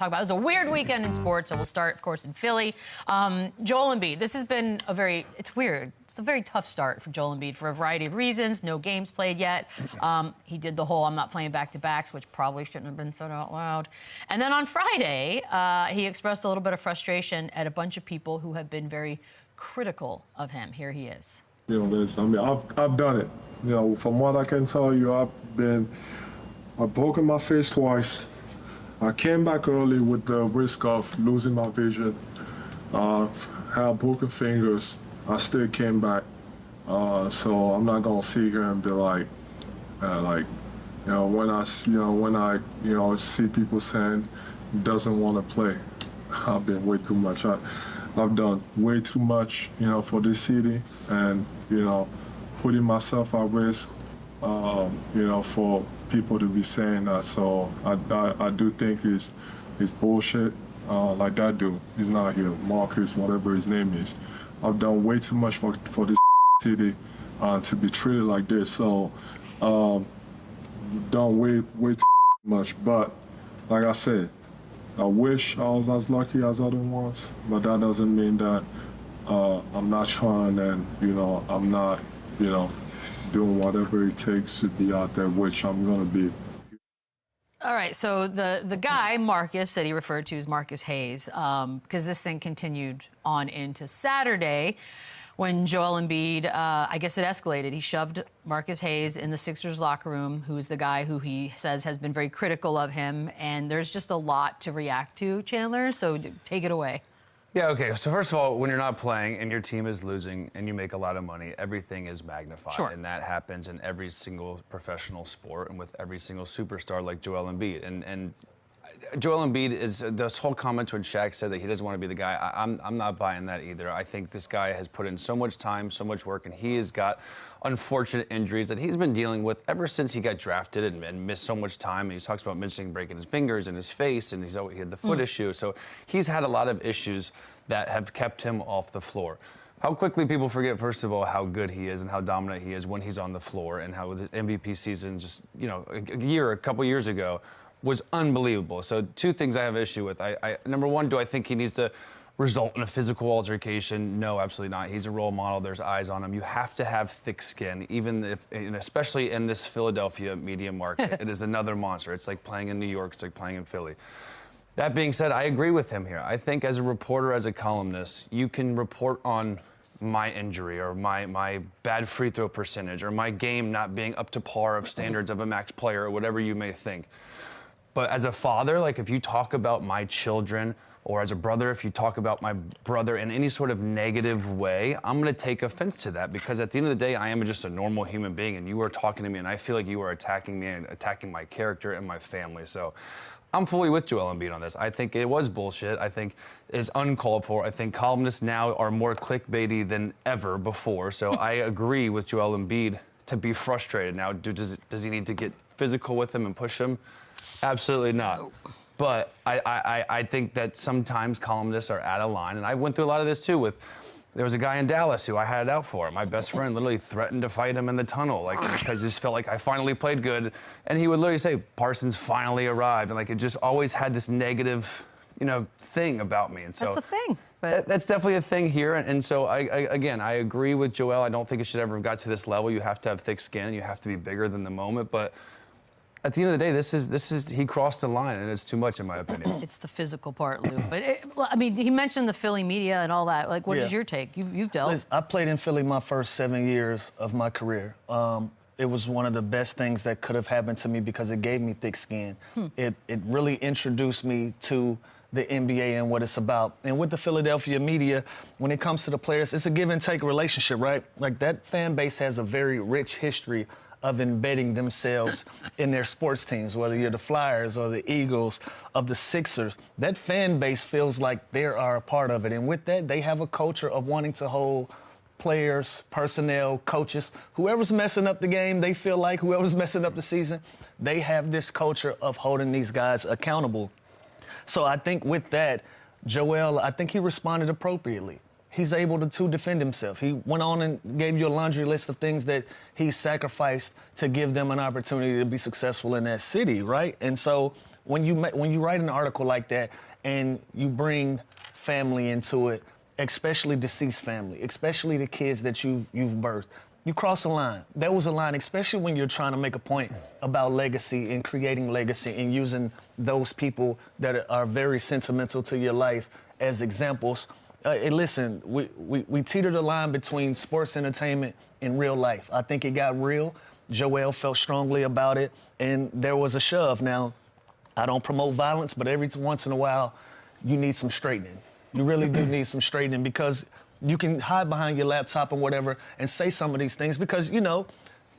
talk about. It was a weird weekend in sports, so we'll start, of course, in Philly. Joel Embiid, this has been it's weird. It's a very tough start for Joel Embiid for a variety of reasons. No games played yet. He did the whole I'm not playing back-to-backs, which probably shouldn't have been said out loud. And then on Friday, he expressed a little bit of frustration at a bunch of people who have been very critical of him. Here he is. You know, listen, I mean, I've done it. You know, from what I can tell you, I've broken my face twice. I came back early with the risk of losing my vision. Had broken fingers. I still came back. So I'm not gonna sit here and be like, when I see people saying he doesn't want to play, I've been way too much. I've done way too much, for this city, and putting myself at risk, for people to be saying that. So I do think it's bullshit. Like that dude, he's not here, Marcus, whatever his name is. I've done way too much for this city to be treated like this. So done way too much. But like I said, I wish I was as lucky as other ones, but that doesn't mean that I'm not trying and I'm not doing whatever it takes to be out there, which I'm gonna be. All right, so the guy, Marcus, that he referred to as Marcus Hayes, because this thing continued on into Saturday when Joel Embiid, I guess it escalated. He shoved Marcus Hayes in the Sixers locker room, who's the guy who he says has been very critical of him, and there's just a lot to react to, Chandler, so take it away. Yeah, okay. So first of all, when you're not playing and your team is losing and you make a lot of money, everything is magnified. Sure. And that happens in every single professional sport and with every single superstar like Joel Embiid. And Joel Embiid is, this whole comment when Shaq said that he doesn't want to be the guy, I'm not buying that either. I think this guy has put in so much time, so much work, and he has got unfortunate injuries that he's been dealing with ever since he got drafted and missed so much time. And he talks about mentioning breaking his fingers and his face, and he had the foot issue. So he's had a lot of issues that have kept him off the floor. How quickly people forget, first of all, how good he is and how dominant he is when he's on the floor, and how the MVP season just, a couple years ago was unbelievable. So two things I have issue with. Number one, do I think he needs to result in a physical altercation? No, absolutely not. He's a role model. There's eyes on him. You have to have thick skin, even if, and especially in this Philadelphia media market. It is another monster. It's like playing in New York. It's like playing in Philly. That being said, I agree with him here. I think as a reporter, as a columnist, you can report on my injury or my bad free throw percentage or my game not being up to par of standards of a max player or whatever you may think. But as a father, like if you talk about my children, or as a brother, if you talk about my brother in any sort of negative way, I'm gonna take offense to that, because at the end of the day, I am just a normal human being, and you are talking to me and I feel like you are attacking me and attacking my character and my family. So I'm fully with Joel Embiid on this. I think it was bullshit. I think it's uncalled for. I think columnists now are more clickbaity than ever before. So I agree with Joel Embiid to be frustrated. Now, does he need to get physical with him and push him? Absolutely not. But I think that sometimes columnists are out of line, and I went through a lot of this too. There was a guy in Dallas who I had it out for. My best friend literally threatened to fight him in the tunnel, because I just felt like I finally played good, and he would literally say, "Parsons finally arrived," and it just always had this negative, thing about me. And so that's a thing. But that's definitely a thing here, and so again, I agree with Joel. I don't think it should ever have got to this level. You have to have thick skin. You have to be bigger than the moment, but at the end of the day, he crossed the line, and it's too much in my opinion. It's the physical part, Lou. But he mentioned the Philly media and all that. Like, what is your take? You've dealt. Listen, I played in Philly my first 7 years of my career. It was one of the best things that could have happened to me because it gave me thick skin. It really introduced me to the NBA and what it's about. And with the Philadelphia media, when it comes to the players, it's a give and take relationship, right? Like, that fan base has a very rich history of embedding themselves in their sports teams, whether you're the Flyers or the Eagles, of the Sixers. That fan base feels like they are a part of it. And with that, they have a culture of wanting to hold players, personnel, coaches, whoever's messing up the game, they feel like whoever's messing up the season, they have this culture of holding these guys accountable. So I think with that, Joel, I think he responded appropriately. he's able to defend himself. He went on and gave you a laundry list of things that he sacrificed to give them an opportunity to be successful in that city, right? And so when you write an article like that and you bring family into it, especially deceased family, especially the kids that you've birthed, you cross a line. That was a line, especially when you're trying to make a point about legacy and creating legacy and using those people that are very sentimental to your life as examples. Hey, listen, we teetered the line between sports entertainment and real life. I think it got real. Joel felt strongly about it, and there was a shove. Now, I don't promote violence, but every once in a while, you need some straightening. You really do need some straightening, because you can hide behind your laptop and whatever and say some of these things because, you know,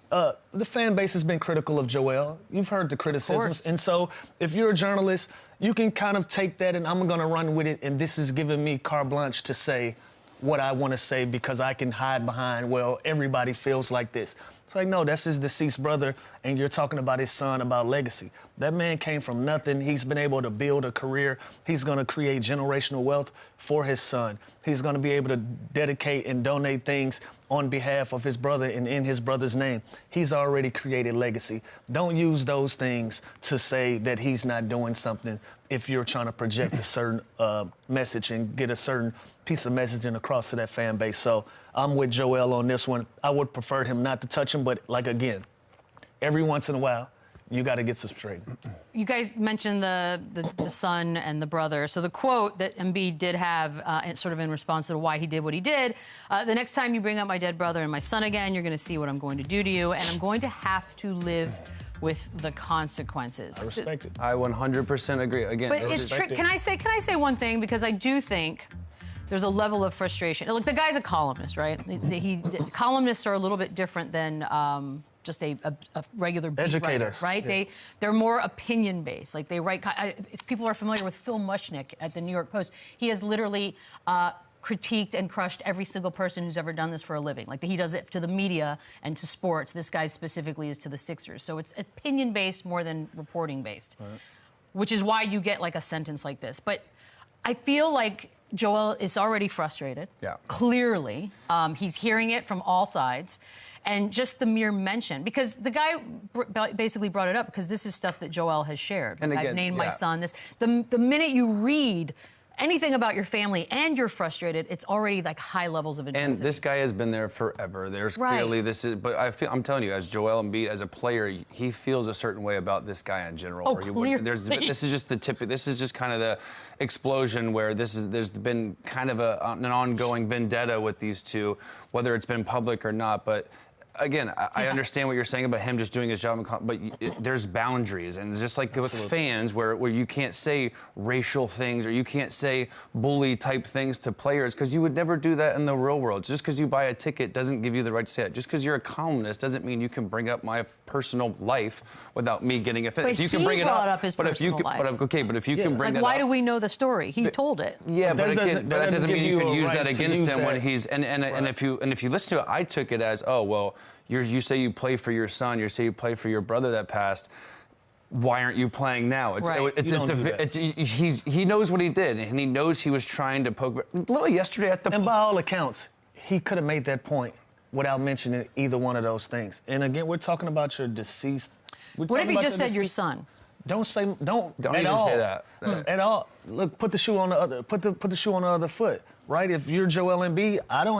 the fan base has been critical of Joel. You've heard the criticisms. And so if you're a journalist, you can kind of take that and I'm going to run with it. And this is giving me carte blanche to say what I want to say because I can hide behind, well, everybody feels like this. It's like, no, that's his deceased brother, and you're talking about his son, about legacy. That man came from nothing. He's been able to build a career. He's going to create generational wealth for his son. He's going to be able to dedicate and donate things on behalf of his brother and in his brother's name. He's already created legacy. Don't use those things to say that he's not doing something if you're trying to project a certain message and get a certain piece of messaging across to that fan base. So I'm with Joel on this one. I would prefer him not to touch him, but like, again, every once in a while, you got to get some straight. You guys mentioned the son and the brother. So the quote that Embiid did have, sort of in response to why he did what he did, the next time you bring up my dead brother and my son again, you're going to see what I'm going to do to you, and I'm going to have to live with the consequences. I respect it. I 100% agree. Again, but it's can I say one thing, because I do think there's a level of frustration. Look, the guy's a columnist, right? Columnists are a little bit different than just a regular beat writer, right? Yeah. They're more opinion based. Like they write. If people are familiar with Phil Mushnick at the New York Post, he has literally critiqued and crushed every single person who's ever done this for a living. Like he does it to the media and to sports. This guy specifically is to the Sixers. So it's opinion based more than reporting based, right. Which is why you get like a sentence like this. But I feel like Joel is already frustrated. Yeah. Clearly, he's hearing it from all sides. And just the mere mention, because the guy basically brought it up because this is stuff that Joel has shared. And again, I've named my son this. The minute you read anything about your family and you're frustrated, it's already like high levels of intensity. And this guy has been there forever. There's clearly but I'm telling you, as Joel Embiid, as a player, he feels a certain way about this guy in general. Oh, clearly. This is just the tip. This is just kind of the explosion where there's been kind of an ongoing vendetta with these two, whether it's been public or not. But again, I understand what you're saying about him just doing his job, but there's boundaries. And just like with fans where you can't say racial things or you can't say bully type things to players because you would never do that in the real world. Just because you buy a ticket doesn't give you the right to say it. Just because you're a columnist doesn't mean you can bring up my personal life without me getting offended. But if you can bring it up his personal life. But if you can bring it up. Why do we know the story? He told it. Yeah, but that doesn't mean you can use that against him when he's and if you listen to it, I took it as, oh well, you say you play for your son, you say you play for your brother that passed. Why aren't you playing now? He knows what he did, and he knows he was trying to poke. Literally yesterday at the. And by all accounts, he could have made that point without mentioning either one of those things. And again, we're talking about your deceased. What if he just said your son? Don't even all. Say that at all. Look, put the shoe on the other. Put the shoe on the other foot. Right? If you're Joel Embiid, I don't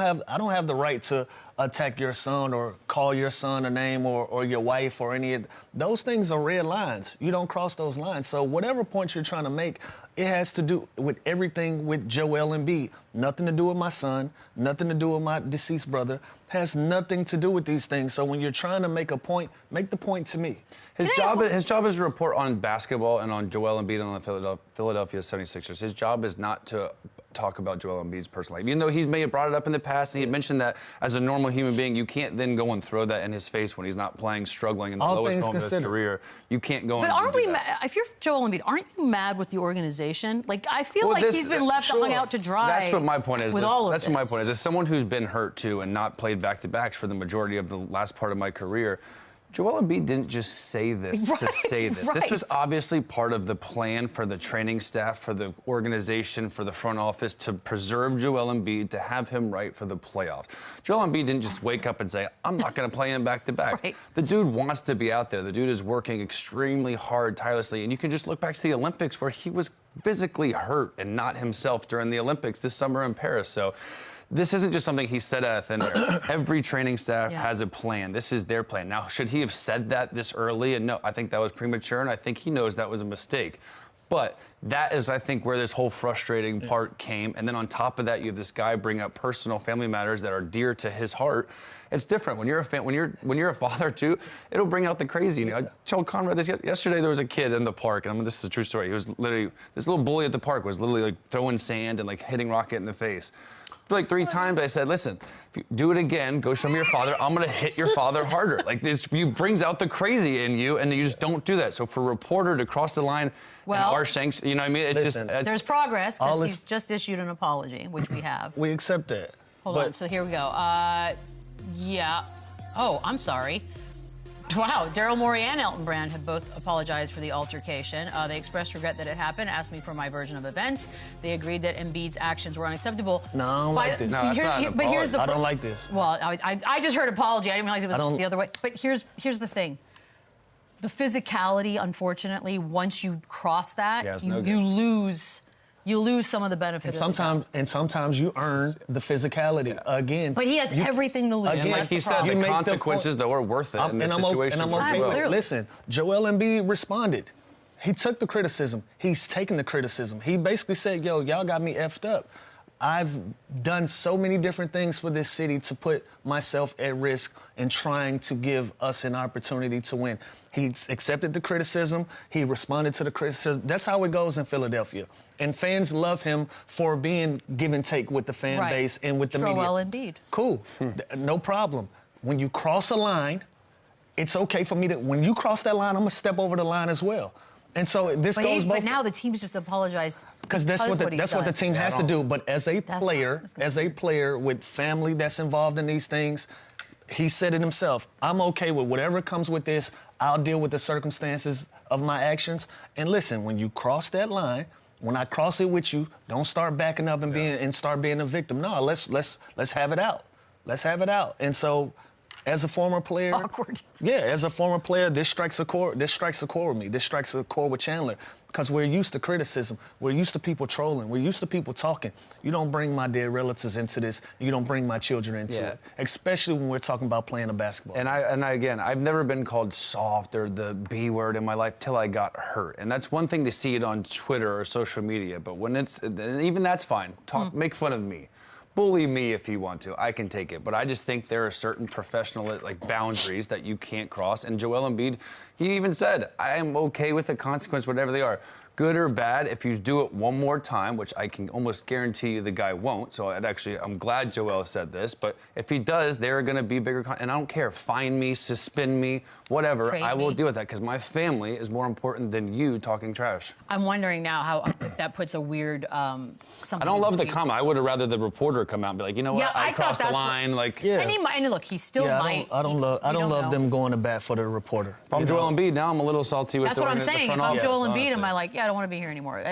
have the right to attack your son or call your son a name or your wife or any of those things are red lines. You don't cross those lines. So whatever point you're trying to make, it has to do with everything with Joel Embiid. Nothing to do with my son, nothing to do with my deceased brother. Has nothing to do with these things. So when you're trying to make a point, make the point to me. His job is to report on basketball and on Joel Embiid and on the Philadelphia 76ers. His job is not to talk about Joel Embiid's personal life. Even though he may have brought it up in the past and he had mentioned that as a normal human being, you can't then go and throw that in his face when he's not playing, struggling in the lowest moment of his career. You can't go and do that. But aren't we mad? If you're Joel Embiid, aren't you mad with the organization? Like, I feel like he's been left hung out to dry. That's what my point is. That's what my point is. As someone who's been hurt too and not played back-to-backs for the majority of the last part of my career, Joel Embiid didn't just say this to say this. Right. This was obviously part of the plan for the training staff, for the organization, for the front office to preserve Joel Embiid, to have him right for the playoffs. Joel Embiid didn't just wake up and say, I'm not going to play him back-to-back. Right. The dude wants to be out there. The dude is working extremely hard, tirelessly. And you can just look back to the Olympics where he was physically hurt and not himself during the Olympics this summer in Paris. So this isn't just something he said out of thin air. Every training staff has a plan. This is their plan. Now, should he have said that this early? And no, I think that was premature, and I think he knows that was a mistake. But that is, I think, where this whole frustrating part came. And then on top of that, you have this guy bring up personal family matters that are dear to his heart. It's different when you're a fan. When you're a father too, it'll bring out the crazy. You know, I told Conrad this yesterday. There was a kid in the park, and this is a true story. He was literally, this little bully at the park was literally like throwing sand and like hitting Rocket in the face. Like 3 times I said, listen, if you do it again, go show me your father. I'm going to hit your father harder. Like this brings out the crazy in you, and you just don't do that. So for a reporter to cross the line and our shanks, you know what I mean? It's listen, just... There's progress because he's just issued an apology, which we have. We accept that. Hold on, so here we go. Yeah. Oh, I'm sorry. Wow, Daryl Morey and Elton Brand have both apologized for the altercation. They expressed regret that it happened, asked me for my version of events. They agreed that Embiid's actions were unacceptable. No, I don't like this. No, that's not an but here's the I don't like this. Well, I just heard apology. I didn't realize it was the other way. But here's the thing. The physicality, unfortunately, once you cross that, you lose some of the benefits. And sometimes you earn the physicality again. But he has everything to lose. And like he said, the consequences that were worth it in this situation. And I'm okay with it. Listen, Joel Embiid responded. He took the criticism. He's taken the criticism. He basically said, yo, y'all got me effed up. I've done so many different things for this city to put myself at risk and trying to give us an opportunity to win. He accepted the criticism. He responded to the criticism. That's how it goes in Philadelphia. And fans love him for being give and take with the fan base and with the media. Joel Embiid. Cool. No problem. When you cross a line, it's okay for me to, when you cross that line, I'm going to step over the line as well. And so this goes both. But now the team's just apologized. Because that's what the team has to do. But as a player with family that's involved in these things, he said it himself. I'm okay with whatever comes with this. I'll deal with the circumstances of my actions. And listen, when you cross that line, when I cross it with you, don't start backing up and start being a victim. No, let's have it out. Let's have it out. And so, as a former player, awkward. Yeah, as a former player, this strikes a chord. This strikes a chord with me. This strikes a chord with Chandler because we're used to criticism. We're used to people trolling. We're used to people talking. You don't bring my dead relatives into this. You don't bring my children into it, especially when we're talking about playing a basketball. And again, I've never been called soft or the B word in my life till I got hurt. And that's one thing to see it on Twitter or social media, but when even that's fine. Make fun of me. Bully me if you want to. I can take it. But I just think there are certain professional boundaries that you can't cross. And Joel Embiid, he even said, I am okay with the consequence, whatever they are. Good or bad, if you do it one more time, which I can almost guarantee you the guy won't. So I'm glad Joel said this. But if he does, there are going to be bigger, and I don't care. Fine me, suspend me, whatever. Trade I will me. deal with that because my family is more important than you talking trash. I'm wondering now how if that puts a weird something. I don't love the comment. I would have rather the reporter come out and be like, you know what, I crossed the line. And look, he still might. I don't love them going to bat for the reporter. If I'm Joel Embiid now, I'm a little salty with That's what I'm saying. If I'm Joel Embiid, I'm like, I don't want to be here anymore.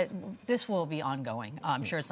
This will be ongoing. I'm sure it's